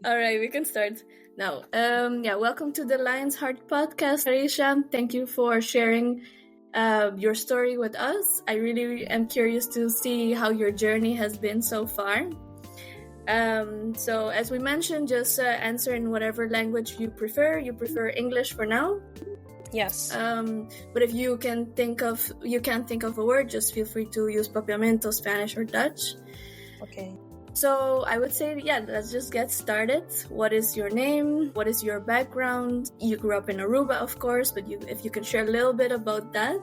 All right, we can start now. Welcome to the Lion's Heart podcast, Kareesha. Thank you for sharing your story with us. I really am curious to see how your journey has been so far. So as we mentioned, just answer in whatever language you prefer. You prefer English for now. Yes. But if you can't think of a word, just feel free to use papiamento, Spanish or Dutch. Okay. So I would say, let's just get started. What is your name? What is your background? You grew up in Aruba, of course, but if you can share a little bit about that,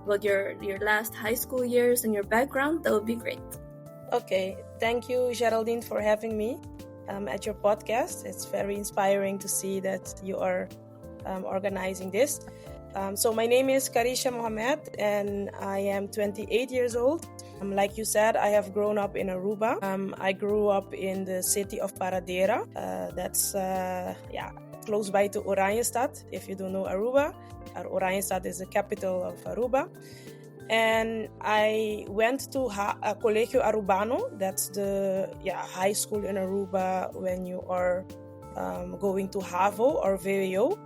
about your last high school years and your background, that would be great. Okay. Thank you, Geraldine, for having me at your podcast. It's very inspiring to see that you are organizing this. So my name is Kareesha Mohamed, and I am 28 years old. Like you said, I have grown up in Aruba. I grew up in the city of Paradera. That's close by to Oranjestad, if you don't know Aruba. Oranjestad is the capital of Aruba. And I went to Colegio Arubano. That's the high school in Aruba when you are going to HAVO or VWO.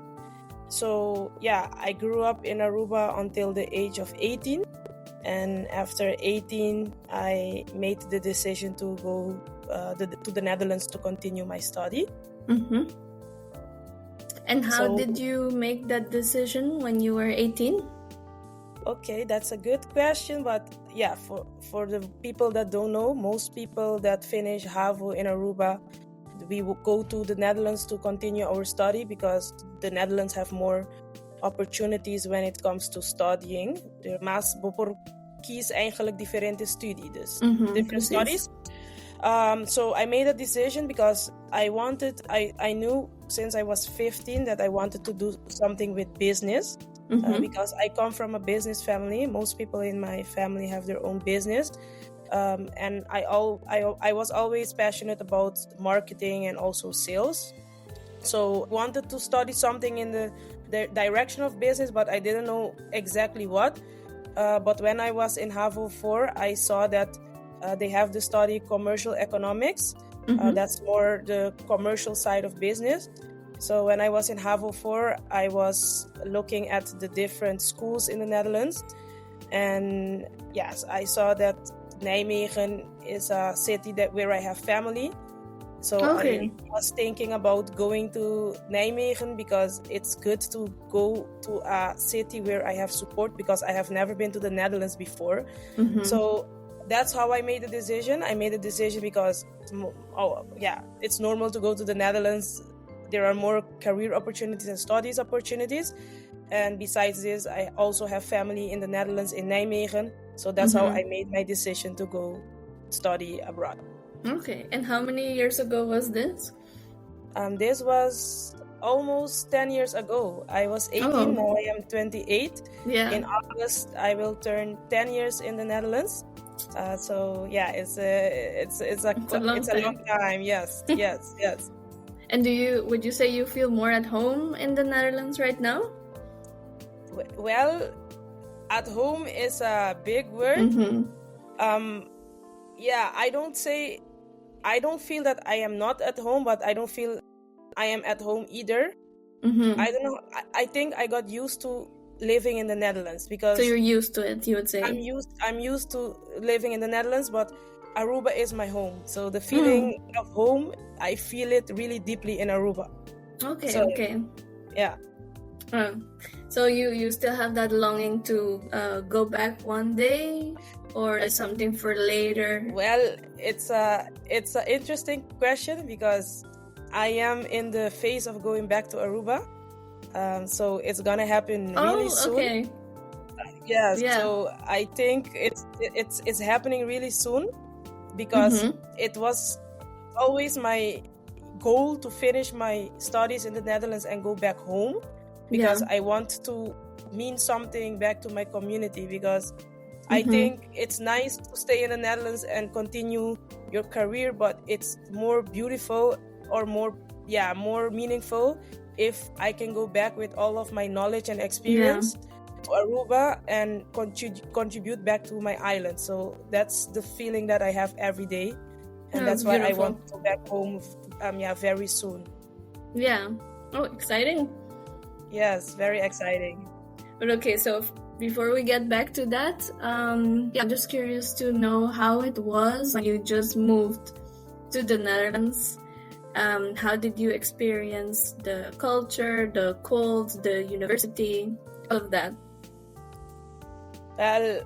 So I grew up in Aruba until the age of 18. And after 18, I made the decision to go to the Netherlands to continue my study. Mm-hmm. And how did you make that decision when you were 18? Okay, that's a good question. But for the people that don't know, most people that finish HAVO in Aruba, we will go to the Netherlands to continue our study because the Netherlands have more opportunities when it comes to studying. Mas kies eigenlijk differente studie, dus different studies. So I made a decision because I knew since I was 15 that I wanted to do something with business because I come from a business family. Most people in my family have their own business. And I was always passionate about marketing and also sales. So wanted to study something in the direction of business, but I didn't know exactly what. But when I was in HAVO 4, I saw that they have the study commercial economics. That's more the commercial side of business. So when I was in HAVO 4, I was looking at the different schools in the Netherlands. And yes, I saw that Nijmegen is a city where I have family. So I was thinking about going to Nijmegen because it's good to go to a city where I have support because I have never been to the Netherlands before. So that's how I made the decision. I made the decision because, it's normal to go to the Netherlands. There are more career opportunities and studies opportunities. And besides this, I also have family in the Netherlands in Nijmegen. So that's how I made my decision to go study abroad. Okay, and how many years ago was this? This was almost 10 years ago. I was 18, now I am 28. Yeah. In August, I will turn 10 years in the Netherlands. It's a long time. Yes. And would you say you feel more at home in the Netherlands right now? Well, at home is a big word. I don't feel that I am not at home, but I don't feel I am at home either. I don't know. I think I got used to living in the Netherlands because. So you're used to it, you would say. I'm used to living in the Netherlands, but Aruba is my home. So the feeling of home, I feel it really deeply in Aruba. Okay. Yeah. So you still have that longing to go back one day, or is something for later? Well, it's a interesting question because I am in the phase of going back to Aruba. So it's gonna happen really soon. Okay. Yes. Yeah. So I think it's happening really soon because it was always my goal to finish my studies in the Netherlands and go back home. Because I want to mean something back to my community because I think it's nice to stay in the Netherlands and continue your career, but it's more beautiful or more meaningful if I can go back with all of my knowledge and experience to Aruba and contribute back to my island. So that's the feeling that I have every day. And that's why I want to go back home very soon. Yeah. Oh, exciting. Yes, very exciting. But okay, so before we get back to that, I'm just curious to know how it was when you just moved to the Netherlands. How did you experience the culture, the cold, the university, all of that? Well,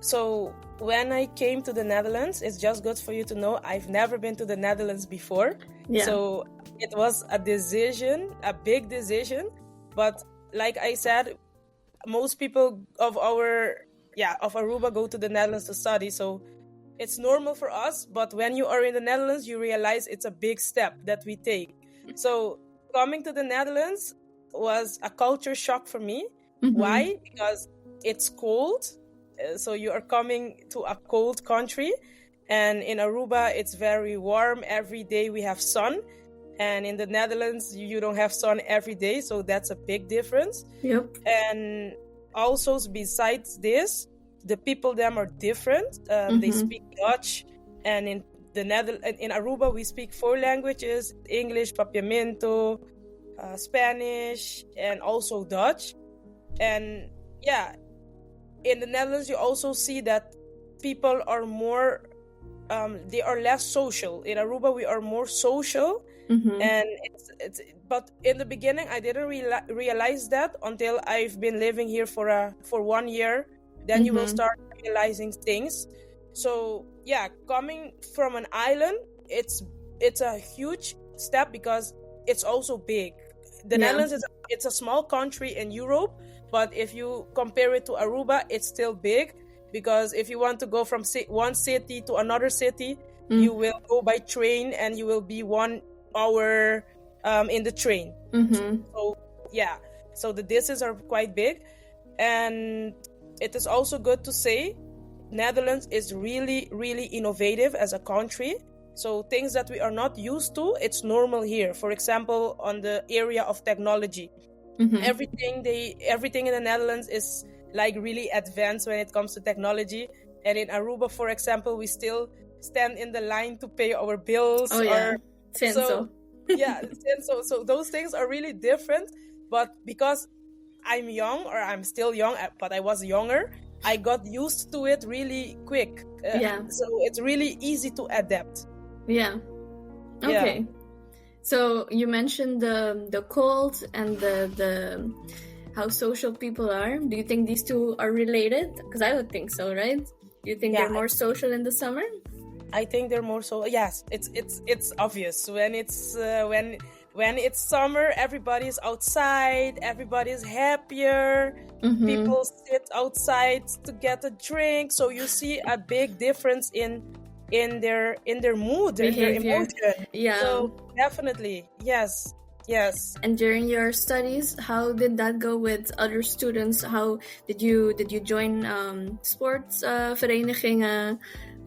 so when I came to the Netherlands, it's just good for you to know I've never been to the Netherlands before. Yeah. So it was a decision, a big decision. But like I said, most people of Aruba go to the Netherlands to study. So it's normal for us. But when you are in the Netherlands, you realize it's a big step that we take. So coming to the Netherlands was a culture shock for me. Mm-hmm. Why? Because it's cold. So you are coming to a cold country, and in Aruba it's very warm. Every day we have sun, and in the Netherlands you don't have sun every day, so that's a big difference. Yep. And also besides this, the people them are different. They speak Dutch, and in Aruba we speak 4 languages: English, Papiamento, Spanish, and also Dutch. And yeah, in the Netherlands, you also see that people are more, they are less social. In Aruba, we are more social. And but in the beginning, I didn't realize that until I've been living here for 1 year. Then you will start realizing things. So yeah, coming from an island, it's a huge step because it's also big. The Netherlands it's a small country in Europe. But if you compare it to Aruba, it's still big, because if you want to go from one city to another city, you will go by train and you will be 1 hour in the train. So yeah, so the distances are quite big. And it is also good to say Netherlands is really, really innovative as a country. So things that we are not used to, it's normal here. For example, on the area of technology. Everything in the Netherlands is like really advanced when it comes to technology. And in Aruba, for example, we still stand in the line to pay our bills. Oh yeah, so those things are really different. But because I'm young, or I'm still young, but I was younger, I got used to it really quick. So it's really easy to adapt. Yeah. Okay. Yeah. So you mentioned the cold and the how social people are. Do you think these two are related? Because I would think so, right? Do you think they're more social in the summer? I think they're more so. Yes, it's obvious when it's when it's summer. Everybody's outside. Everybody's happier. People sit outside to get a drink. So you see a big difference in their mood, in their emotion. Yeah. So definitely, yes. And during your studies, how did that go with other students? How did you join sports verenigingen,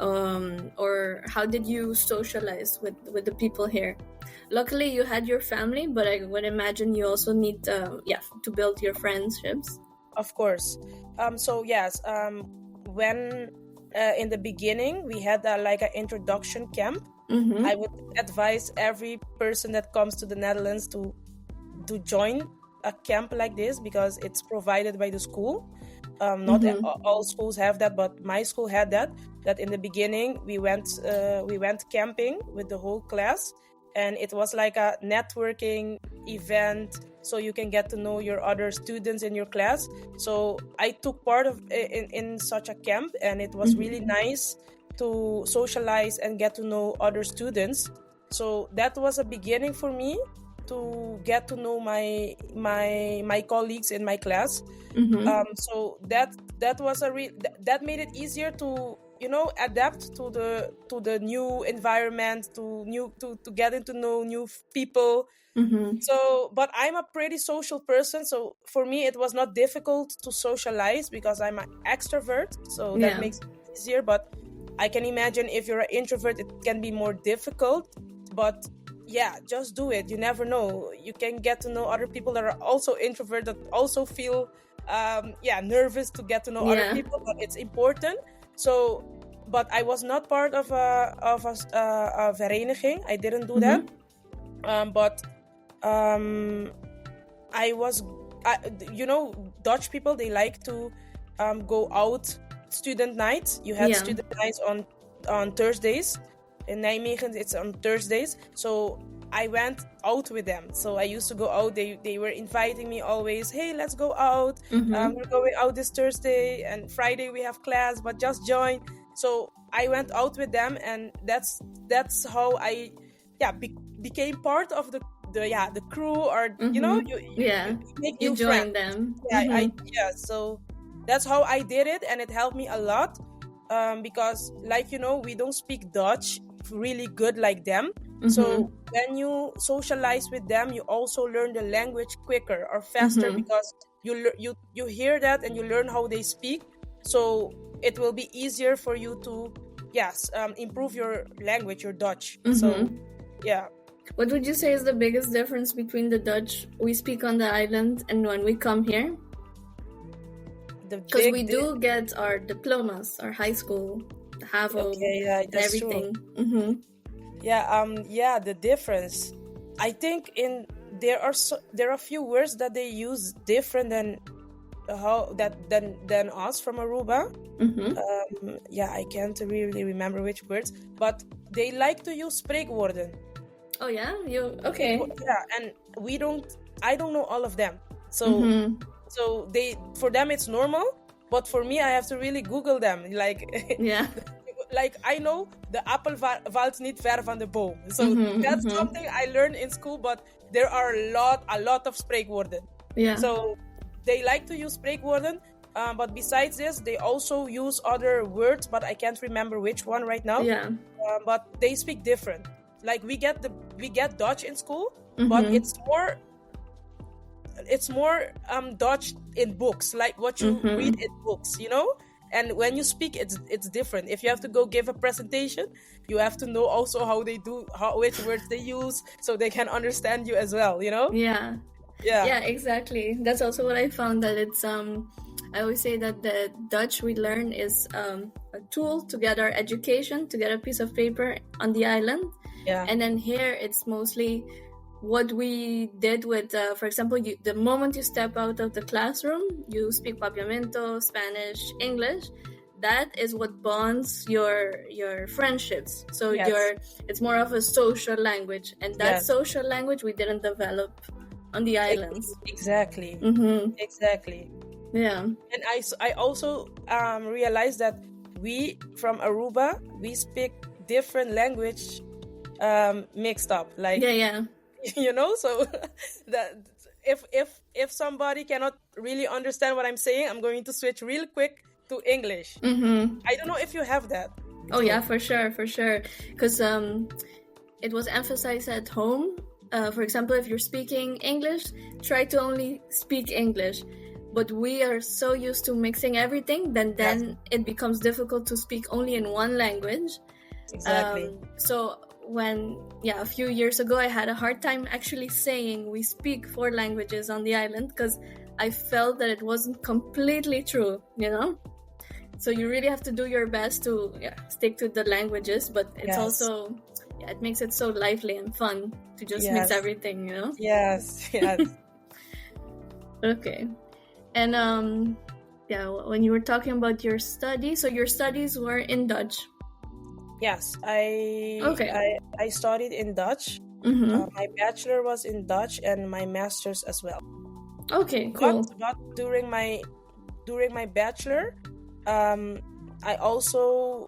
or how did you socialize with the people here? Luckily, you had your family, but I would imagine you also need to build your friendships. Of course. So yes, when in the beginning we had like an introduction camp. I would advise every person that comes to the Netherlands to join a camp like this, because it's provided by the school. Not all schools have that, but my school had that in the beginning we went camping with the whole class, and it was like a networking event, so you can get to know your other students in your class. So I took part of in such a camp, and it was really nice to socialize and get to know other students. So that was a beginning for me to get to know my colleagues in my class. So that was that made it easier to adapt to the new environment, to getting to know new people. So, but I'm a pretty social person, so for me it was not difficult to socialize because I'm an extrovert, so that makes it easier. But I can imagine if you're an introvert, it can be more difficult. But yeah, just do it. You never know. You can get to know other people that are also introvert, that also feel nervous to get to know other people, but it's important. So, but I was not part of a vereniging. I didn't do that. But I was, Dutch people, they like to go out student nights. You had student nights on Thursdays. In Nijmegen, it's on Thursdays. So I went out with them. So I used to go out. They were inviting me always. Hey, let's go out. We're going out this Thursday, and Friday we have class, but just join. So I went out with them, and that's how I became part of the crew, or you join them. So that's how I did it, and it helped me a lot, because we don't speak Dutch really good like them. So when you socialize with them, you also learn the language quicker or faster, because you hear that and you learn how they speak. So it will be easier for you to improve your language, your Dutch. So what would you say is the biggest difference between the Dutch we speak on the island and when we come here? Because we do get our diplomas, our high school, the HAVO, and everything. The difference. I think there are a few words that they use different than us from Aruba. I can't really remember which words, but they like to use spreekwoorden. Oh yeah, okay. Yeah, and I don't know all of them. So so for them it's normal, but for me I have to really Google them. Like I know the appel valt niet ver van de boom. So that's something I learned in school, but there are a lot of spreekwoorden. Yeah. So they like to use spreekwoorden, but besides this, they also use other words, but I can't remember which one right now. Yeah. But they speak different. Like we get Dutch in school, but it's more Dutch in books, like what you read in books, And when you speak, it's different. If you have to go give a presentation, you have to know also how they do, which words they use, so they can understand you as well, Yeah, exactly. That's also what I found, that it's I always say that the Dutch we learn is a tool to get our education, to get a piece of paper on the island. And then here it's mostly what we did with, for example, the moment you step out of the classroom, you speak Papiamento, Spanish, English. That is what bonds your friendships. So it's more of a social language, and that social language we didn't develop on the islands. Exactly. Exactly. Yeah. And I also realized that we from Aruba, we speak different language mixed up, like so that if somebody cannot really understand what I'm saying, I'm going to switch real quick to English. I don't know if you have that. Oh yeah, for sure, because it was emphasized at home. For example, if you're speaking English, try to only speak English. But we are so used to mixing everything, then it becomes difficult to speak only in one language. Exactly. So when a few years ago, I had a hard time actually saying we speak 4 languages on the island, because I felt that it wasn't completely true, So you really have to do your best to stick to the languages, but it's also it makes it so lively and fun to just mix everything, Yes. Okay. And when you were talking about your studies, so your studies were in Dutch. Yes, I studied in Dutch. My bachelor was in Dutch and my master's as well. Okay, cool. But during my bachelor, I also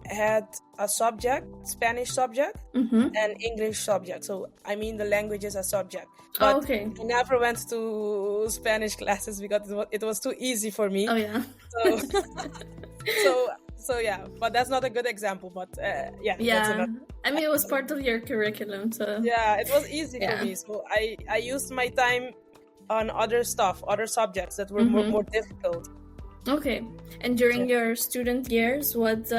had a subject, Spanish subject, and English subject. So I mean the language is a subject. But I never went to Spanish classes because it was too easy for me. Oh yeah. So but that's not a good example. But I mean, it was part of your curriculum, so it was easy for me. So I used my time on other subjects that were more difficult. Okay. And during your student years, what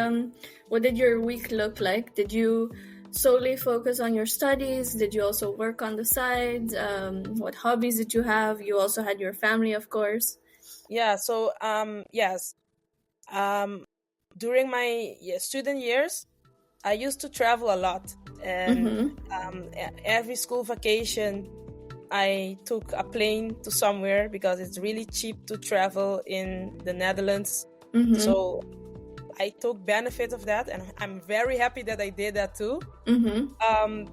did your week look like? Did you solely focus on your studies? Did you also work on the side? What hobbies did you have? You also had your family, of course. Yeah. So yes. During my student years, I used to travel a lot, and every school vacation, I took a plane to somewhere because it's really cheap to travel in the Netherlands. So I took benefit of that, and I'm very happy that I did that too.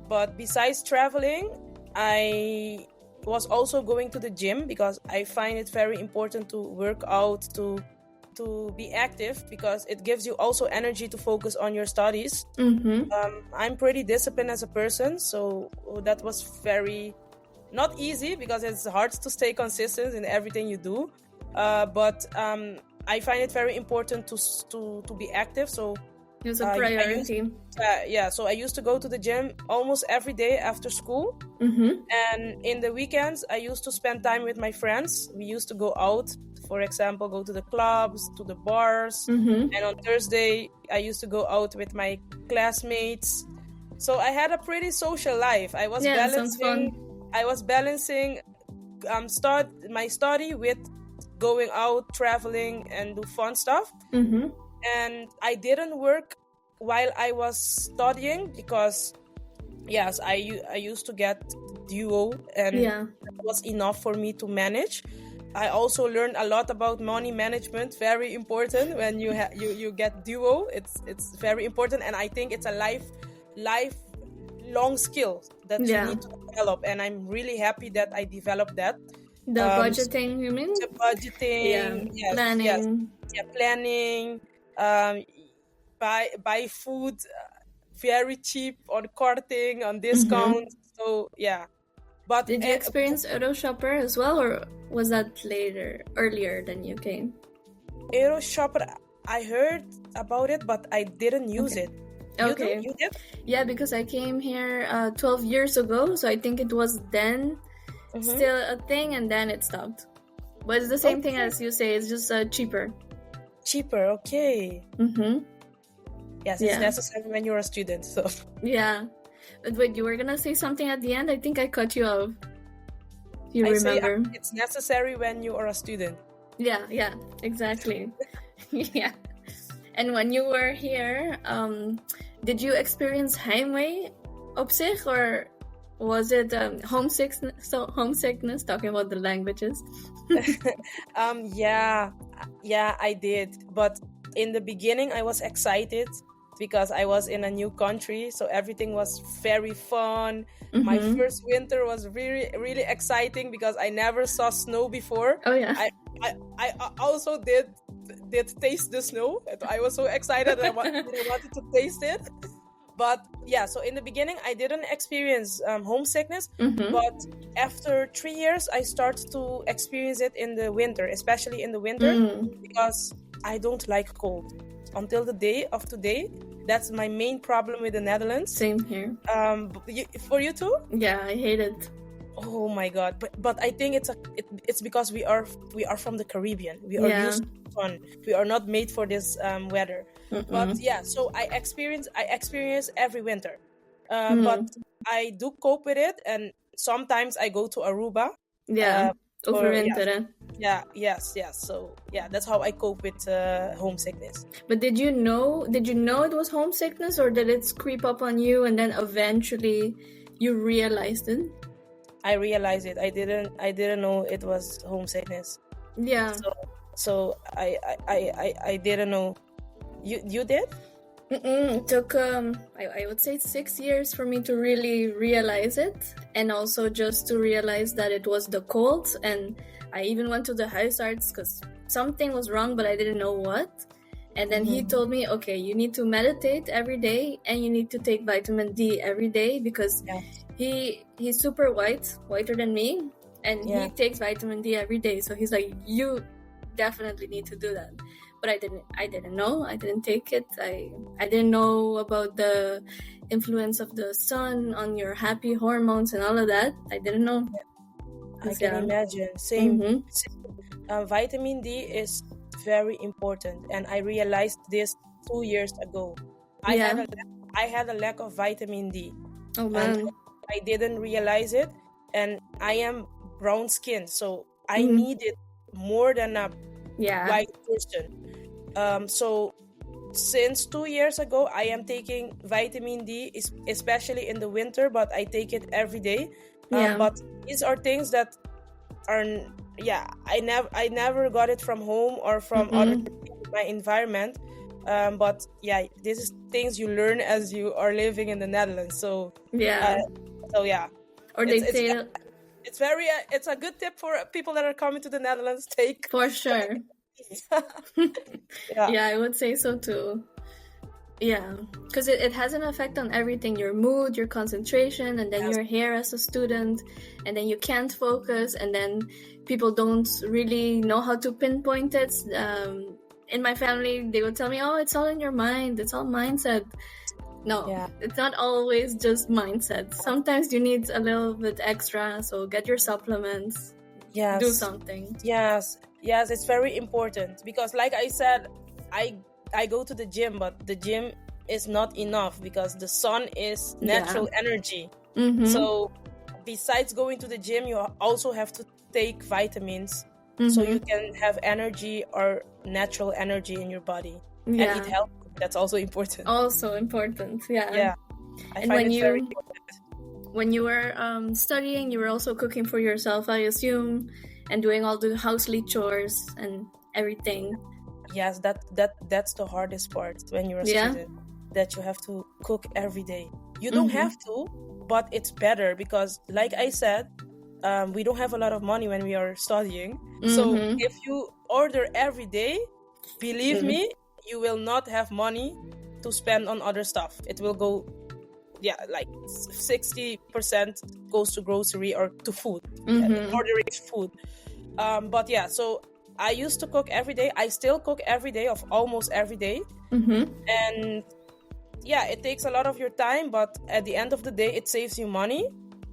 But besides traveling, I was also going to the gym because I find it very important to work out, to be active, because it gives you also energy to focus on your studies. I'm pretty disciplined as a person, so that was very not easy because it's hard to stay consistent in everything you do. But I find it very important to be active. So it's a priority. So I used to go to the gym almost every day after school. And in the weekends, I used to spend time with my friends. We used to go out, for example, go to the clubs, to the bars. And on Thursday, I used to go out with my classmates. So I had a pretty social life. I was balancing my study with going out, traveling, and do fun stuff. And I didn't work while I was studying because, yes, I used to get duo, and that was enough for me to manage. I also learned a lot about money management. Very important when you get duo. It's very important, and I think it's a lifelong skill that you need to develop. And I'm really happy that I developed that. The budgeting, you mean? The budgeting, planning. Buy food very cheap on Korting, on discount. So but did you experience Euroshopper as well, or was that earlier than you came? Euroshopper, I heard about it, but I didn't use it. You did? Yeah, because I came here 12 years ago, so I think it was then still a thing, and then it stopped. But it's the same thing as you say, it's just cheaper. Cheaper, okay. Yes, it's necessary when you're a student. So yeah, but wait, you were gonna say something at the end? I think I cut you off. You remember? It's necessary when you are a student. Yeah, exactly. Yeah. And when you were here, did you experience heimwee op zich, or was it homesickness? So homesickness, talking about the languages. Yeah, I did. But in the beginning, I was excited because I was in a new country, so everything was very fun. My first winter was really, really exciting because I never saw snow before. Oh yeah. I also did taste the snow. I was so excited that I wanted to taste it. But so in the beginning, I didn't experience homesickness. But after 3 years, I started to experience it in the winter, especially in the winter, because I don't like cold. Until the day of today, that's my main problem with the Netherlands. Same here. For you too? Yeah, I hate it. Oh my god! But I think it's because we are from the Caribbean. We are used to fun. We are not made for this weather. But so I experience every winter. But I do cope with it, and sometimes I go to Aruba. Overwinteren. Yes. So that's how I cope with homesickness. But did you know it was homesickness, or did it creep up on you and then eventually you realized it? I realized it. I didn't know it was homesickness. Yeah. So I didn't know. You did? It took I would say 6 years for me to really realize it, and also just to realize that it was the cold. And I even went to the huisarts because something was wrong, but I didn't know what. And then he told me, okay, you need to meditate every day, and you need to take vitamin D every day, because he's super whiter than me, and he takes vitamin D every day. So he's like, you definitely need to do that. But I didn't know. I didn't take it. I didn't know about the influence of the sun on your happy hormones and all of that. I didn't know. I can imagine. Same. Vitamin D is very important, and I realized this 2 years ago. I had a lack of vitamin D. Oh man. And I didn't realize it, and I am brown skinned, so I need it more than a white person. So since 2 years ago, I am taking vitamin D, especially in the winter, but I take it every day. But these are things that are, I never got it from home or from other people in my environment. But this is things you learn as you are living in the Netherlands. So Or they say it's a good tip for people that are coming to the Netherlands. Take for sure. I would say so too. Yeah, because it has an effect on everything, your mood, your concentration, and then your hair as a student, and then you can't focus, and then people don't really know how to pinpoint it. In my family, they would tell me, oh, it's all in your mind, it's all mindset. No, it's not always just mindset. Sometimes you need a little bit extra, so get your supplements, do something. Yes, it's very important, because like I said, I go to the gym, but the gym is not enough, because the sun is natural energy. So besides going to the gym, you also have to take vitamins so you can have energy or natural energy in your body and eat healthy. That's also important. Yeah. I find it very important. When you were studying, you were also cooking for yourself, I assume, and doing all the housely chores and everything. Yes, that's the hardest part when you're a student, that you have to cook every day. You don't have to, but it's better, because like I said, we don't have a lot of money when we are studying. So if you order every day, believe me, you will not have money to spend on other stuff. It will go, like 60% goes to grocery or to food, ordering food. So I used to cook every day. I still cook every day, of almost every day. And it takes a lot of your time, but at the end of the day, it saves you money.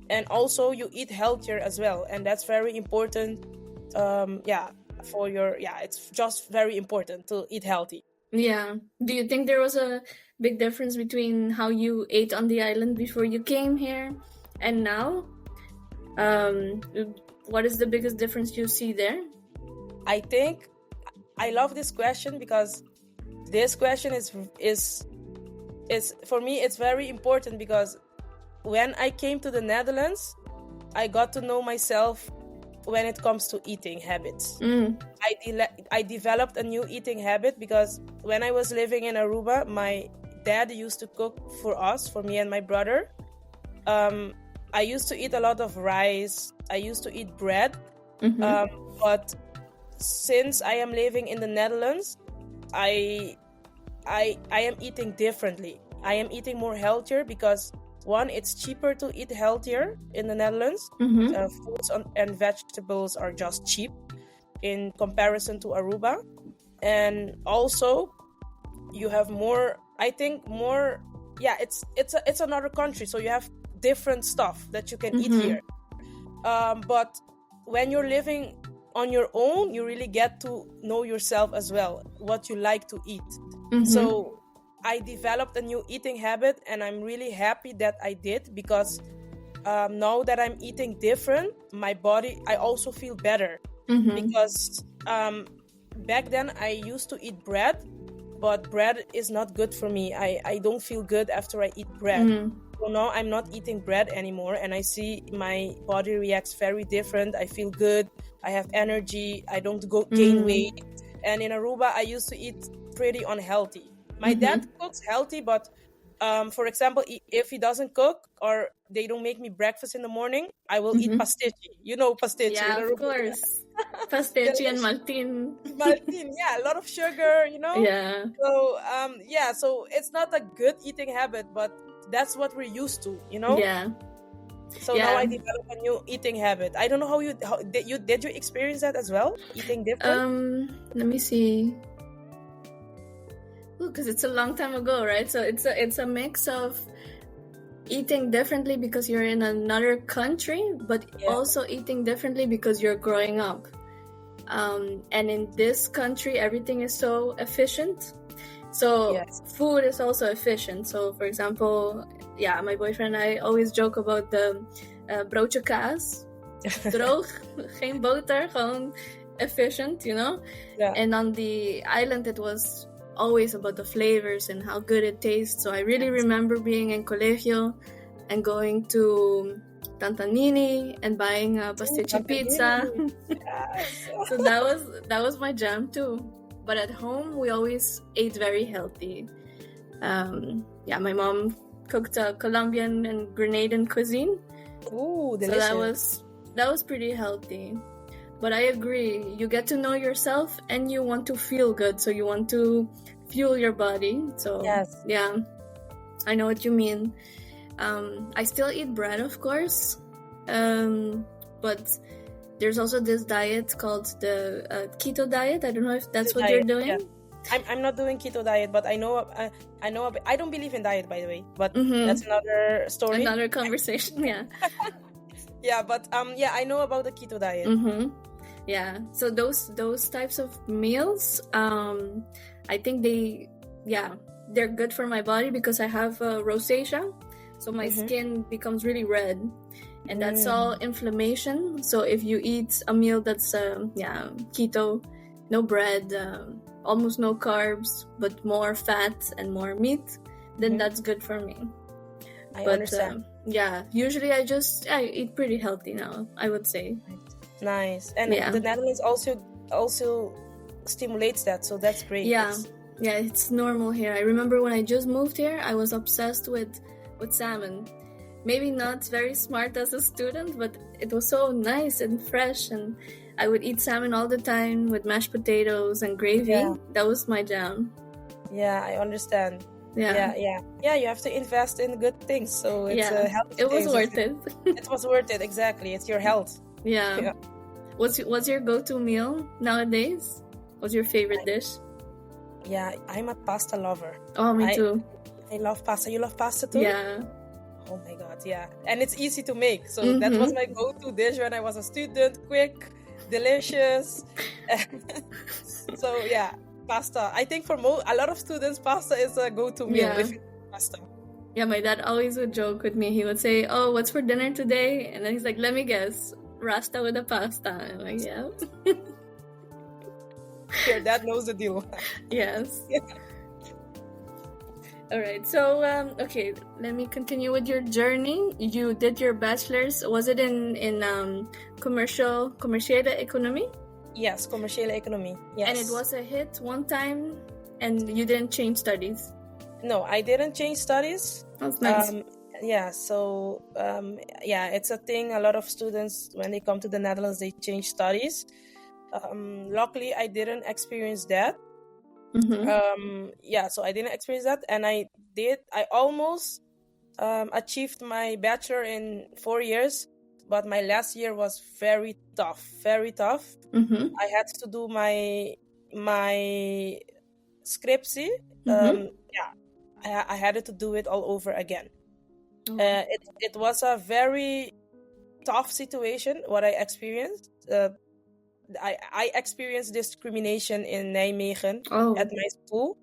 And also you eat healthier as well. And that's very important. For your, it's just very important to eat healthy. Yeah. Do you think there was a big difference between how you ate on the island before you came here and now? What is the biggest difference you see there? I think I love this question, because this question is for me, it's very important, because when I came to the Netherlands, I got to know myself when it comes to eating habits. I developed a new eating habit, because when I was living in Aruba, my dad used to cook for us, for me and my brother. I used to eat a lot of rice. I used to eat bread. But since I am living in the Netherlands, I am eating differently. I am eating more healthier, because one, it's cheaper to eat healthier in the Netherlands. Fruits and vegetables are just cheap in comparison to Aruba. And also you have more, I think more, it's another country, so you have different stuff that you can eat here. But when you're living on your own, you really get to know yourself as well, what you like to eat. So I developed a new eating habit, and I'm really happy that I did, because now that I'm eating different, my body, I also feel better. Because back then I used to eat bread, but bread is not good for me. I don't feel good after I eat bread. So now I'm not eating bread anymore, and I see my body reacts very different. I feel good. I have energy. I don't gain weight. And in Aruba, I used to eat pretty unhealthy. My dad cooks healthy, but for example, if he doesn't cook or they don't make me breakfast in the morning, I will eat pastichi. You know pastichi? Yeah, of course. Pastichi and maltin. Maltin, a lot of sugar, Yeah. So, so it's not a good eating habit, but that's what we're used to, Yeah. So now I developed a new eating habit. I don't know how did you experience that as well? Eating different? Let me see. Because it's a long time ago, right? So it's a mix of eating differently because you're in another country, but also eating differently because you're growing up. And in this country, everything is so efficient. So food is also efficient. So for example, my boyfriend and I always joke about the broodje kaas. Droog, geen boter, gewoon efficient, Yeah. And on the island, it was always about the flavors and how good it tastes. So I really remember being in colegio and going to Tantanini and buying a pasticci pizza. Yes. So that was my jam too. But at home we always ate very healthy. My mom cooked a Colombian and Grenadian cuisine. Ooh, delicious. So that was pretty healthy. But I agree, you get to know yourself and you want to feel good, so you want to fuel your body. So Yes. yeah, I know what you mean. I still eat bread, of course, but there's also this diet called the keto diet. I don't know if that's what you're doing. Yeah. I'm not doing keto diet, but I know I don't believe in diet, by the way, but that's another story, another conversation. Yeah. Yeah, but I know about the keto diet. Yeah, so those types of meals, I think they're good for my body because I have rosacea, so my skin becomes really red, and that's all inflammation. So if you eat a meal that's keto, no bread, almost no carbs, but more fat and more meat, then that's good for me. I understand. Usually I eat pretty healthy now, I would say. Nice. And the Netherlands also stimulates that, so that's great. Yeah, it's normal here. I remember when I just moved here, I was obsessed with salmon. Maybe not very smart as a student, but it was so nice and fresh, and I would eat salmon all the time with mashed potatoes and gravy. Yeah. That was my jam. Yeah, I understand. Yeah, you have to invest in good things, so it's a healthy It was worth it. It was worth it, exactly. It's your health. Yeah. What's your go-to meal nowadays? What's your favorite dish? Yeah, I'm a pasta lover. Oh, me too. I love pasta. You love pasta too? Yeah. Oh my god, yeah. And it's easy to make. So that was my go-to dish when I was a student. Quick, delicious. So yeah, pasta. I think for a lot of students, pasta is a go-to meal. If it's pasta. Yeah, my dad always would joke with me. He would say, "Oh, what's for dinner today?" And then he's like, "Let me guess, rasta with a pasta." I'm like, "Yeah." Your dad knows the deal. Yes. Yeah. All right. So, okay, let me continue with your journey. You did your bachelor's. Was it in commerciële economie? Yes, commerciële economie. Yes. And it was a hit one time, and you didn't change studies. No, I didn't change studies. That's nice. It's a thing. A lot of students, when they come to the Netherlands, they change studies. Luckily, I didn't experience that. So I didn't experience that, and I almost achieved my bachelor in 4 years, but my last year was very tough. I had to do my scriptie. I had to do it all over again. It was a very tough situation what I experienced. I experienced discrimination in Nijmegen at my school.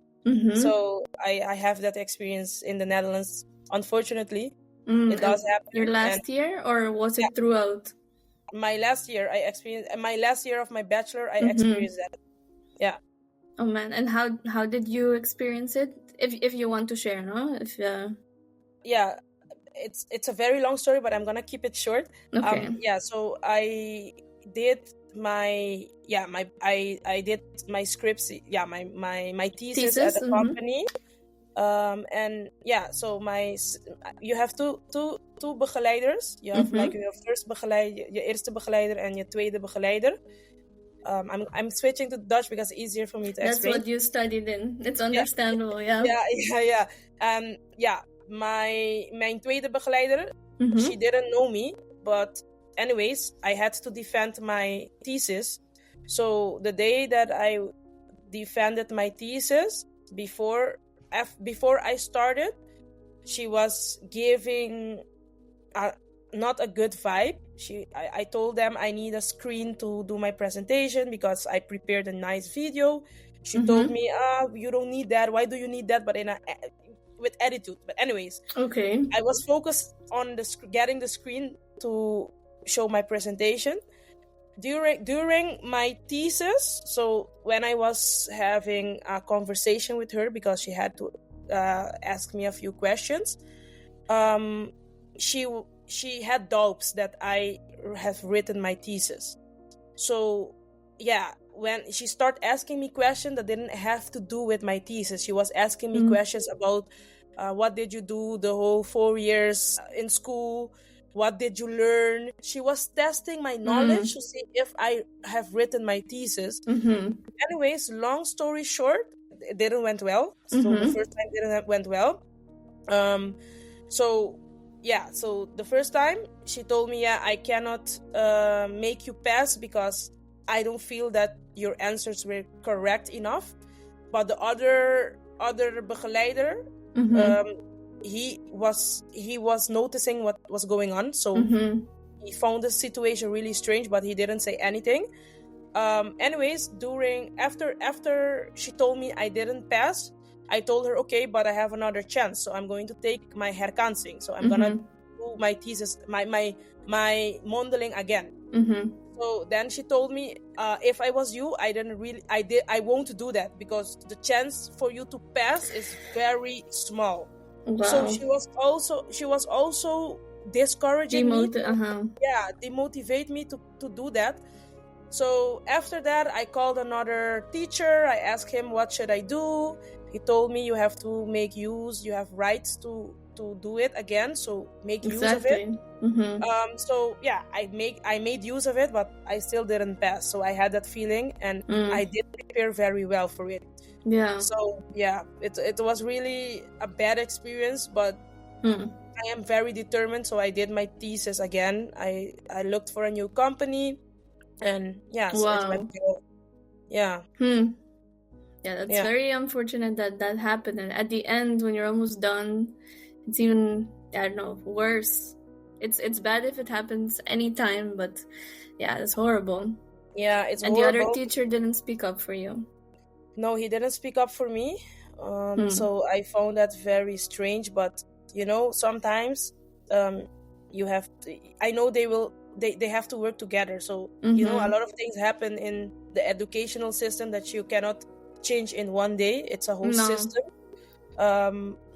So I have that experience in the Netherlands. Unfortunately, it does happen. Your last year, or was it throughout? My last year, my last year of my bachelor, I experienced that. Yeah. Oh man, and how did you experience it? If you want to share, no? Yeah, it's a very long story, but I'm gonna keep it short. Okay. So I did I did my scripts, my thesis at the company. So you have two begeleiders. You have like your first begeleider, je eerste begeleider en je tweede begeleider. I'm switching to Dutch because it's easier for me to explain. That's what you studied in. It's understandable, yeah. Mijn tweede begeleider, she didn't know me, but anyways, I had to defend my thesis. So the day that I defended my thesis, before I started, she was giving not a good vibe. I told them I need a screen to do my presentation because I prepared a nice video. She told me, you don't need that. Why do you need that? But with attitude. But anyways, okay. I was focused on getting the screen to show my presentation. during my thesis, so when I was having a conversation with her, because she had to ask me a few questions, she had doubts that I have written my thesis. So yeah, when she started asking me questions that didn't have to do with my thesis, she was asking me questions about what did you do the whole 4 years in school, what did you learn. She was testing my knowledge to see if I have written my thesis. Anyways, long story short, it didn't went well. So the first time didn't went well. So the first time she told me, I cannot make you pass because I don't feel that your answers were correct enough. But the other begeleider, he was noticing what was going on. So he found the situation really strange, but he didn't say anything. Anyways, after she told me I didn't pass, I told her, okay, but I have another chance, so I'm going to take my herkansing. So I'm gonna do my thesis, my mondeling again. So then she told me, if I was you, I won't do that because the chance for you to pass is very small. Wow. So she was also discouraging me. Demotivate me to do that. So after that, I called another teacher. I asked him, what should I do? He told me, you have to make use, you have rights to do it again, so make use of it. So yeah, I made use of it, but I still didn't pass. So I had that feeling, and I didn't prepare very well for it. Yeah. So yeah, it was really a bad experience, but I am very determined. So I did my thesis again. I looked for a new company, and yeah, so it went well. Yeah. Yeah, that's very unfortunate that happened. And at the end, when you're almost done, it's even, I don't know, worse. It's bad if it happens anytime, but yeah, it's horrible. Yeah, it's and horrible. The other teacher didn't speak up for you. No, he didn't speak up for me. So I found that very strange. But sometimes you have to, I know they have to work together. So a lot of things happen in the educational system that you cannot change in one day. It's a whole system.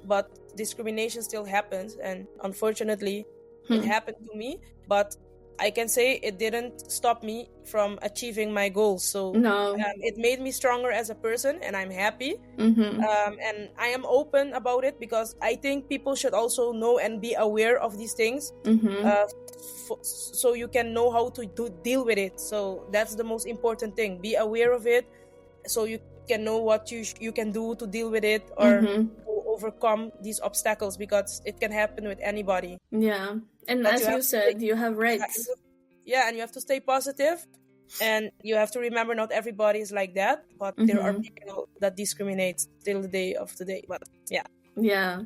But discrimination still happens, and unfortunately it happened to me, but I can say it didn't stop me from achieving my goals. So it made me stronger as a person, and I'm happy. And I am open about it because I think people should also know and be aware of these things, so you can know how to deal with it. So that's the most important thing. Be aware of it so you can know what you can do to deal with it, or to overcome these obstacles, because it can happen with anybody. Yeah. And but as you said, you have rights. Yeah, and you have to stay positive, and you have to remember not everybody is like that, but there are people that discriminate till the day of today. But yeah.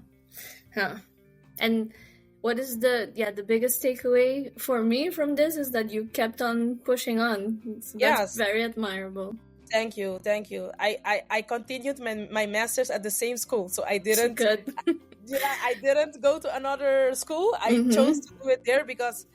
And what is the biggest takeaway for me from this is that you kept on pushing on. So that's very admirable. Thank you. I continued my master's at the same school, so I didn't. Good. I didn't go to another school. I chose to do it there because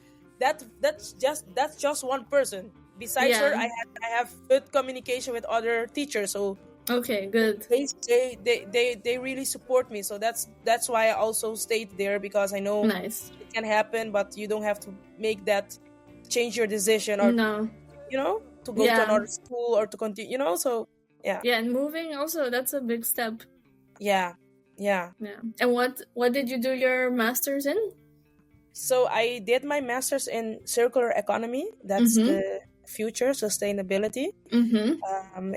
that's just one person. Besides her, I have good communication with other teachers. So okay, good. They really support me. So that's why I also stayed there, because I know it can happen, but you don't have to make that change your decision, or to go to another school or to continue. So yeah. Yeah, and moving also, that's a big step. Yeah. And what did you do your master's in? So I did my master's in circular economy. That's the future sustainability.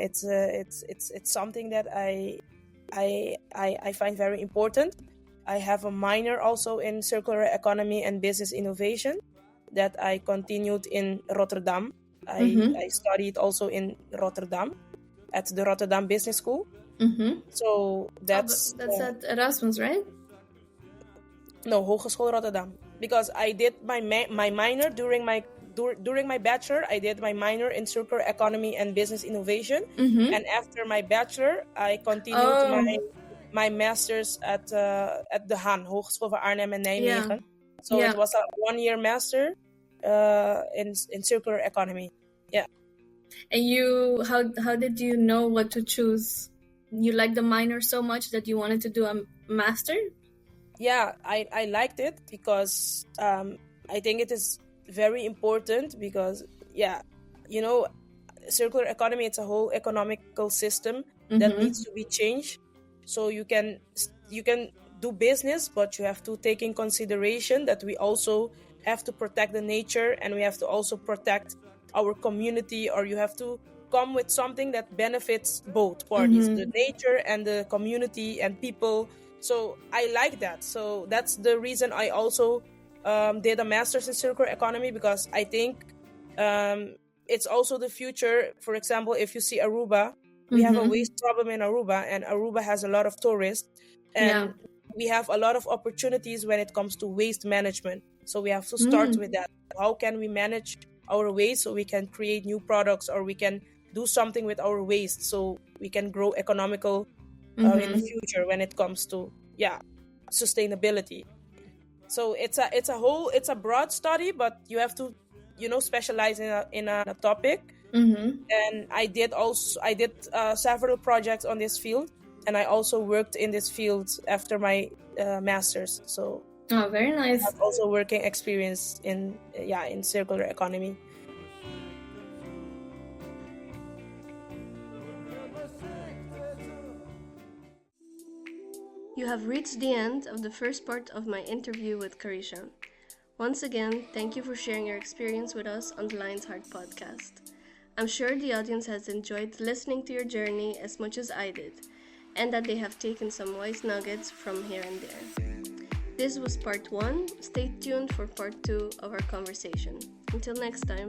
It's something that I find very important. I have a minor also in circular economy and business innovation that I continued in Rotterdam. I studied also in Rotterdam at the Rotterdam Business School. So that's at Erasmus, right? No, Hogeschool Rotterdam. Because I did my minor during my bachelor. I did my minor in circular economy and business innovation, and after my bachelor, I continued my master's at the HAN, Hogeschool van Arnhem en Nijmegen. So it was a 1-year master in circular economy. Yeah. And how did you know what to choose? You liked the minor so much that you wanted to do a master? Yeah, I liked it because I think it is very important because, yeah, you know, circular economy, it's a whole economical system that needs to be changed. So you can do business, but you have to take in consideration that we also have to protect the nature, and we have to also protect our community, or you have to come with something that benefits both parties, the nature and the community and people. So I like that. So that's the reason I also did a master's in circular economy, because I think it's also the future. For example, if you see Aruba, we have a waste problem in Aruba, and Aruba has a lot of tourists, and we have a lot of opportunities when it comes to waste management. So we have to start with that. How can we manage our waste so we can create new products, or we can do something with our waste so we can grow economical in the future when it comes to sustainability. So it's a broad study, but you have to specialize in a topic. And I did several projects on this field, and I also worked in this field after my master's. So very nice. I have also working experience in circular economy. You have reached the end of the first part of my interview with Kareesha. Once again, thank you for sharing your experience with us on the Lion's Heart podcast. I'm sure the audience has enjoyed listening to your journey as much as I did, and that they have taken some wise nuggets from here and there. This was part 1. Stay tuned for part 2 of our conversation. Until next time.